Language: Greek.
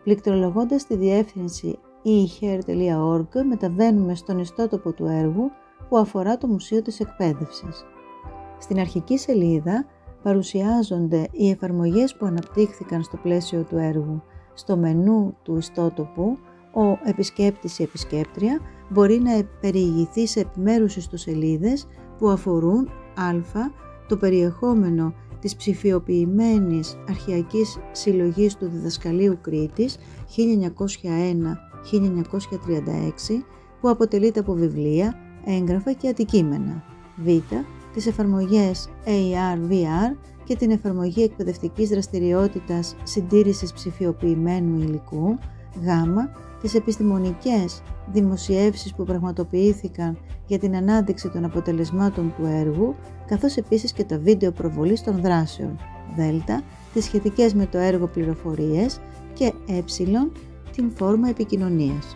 Πληκτρολογώντας τη διεύθυνση eHair.org μεταβαίνουμε στον ιστότοπο του έργου που αφορά το Μουσείο της Εκπαίδευσης. Στην αρχική σελίδα παρουσιάζονται οι εφαρμογές που αναπτύχθηκαν στο πλαίσιο του έργου. Στο μενού του ιστότοπου, ο επισκέπτης ή επισκέπτρια μπορεί να περιηγηθεί σε επιμέρους ιστοσελίδες που αφορούν α. το περιεχόμενο της ψηφιοποιημένης αρχαιακής συλλογής του Διδασκαλίου Κρήτης 1901-1936 που αποτελείται από βιβλία, έγγραφα και αντικείμενα. Β. Τις εφαρμογές AR/VR και την εφαρμογή εκπαιδευτικής δραστηριότητας συντήρησης ψηφιοποιημένου υλικού. Γ. Τις επιστημονικές δημοσιεύσεις που πραγματοποιήθηκαν για την ανάδειξη των αποτελεσμάτων του έργου, καθώς επίσης και τα βίντεο προβολής των δράσεων. Δ. Τις σχετικές με το έργο πληροφορίες και ε. την φόρμα επικοινωνίας.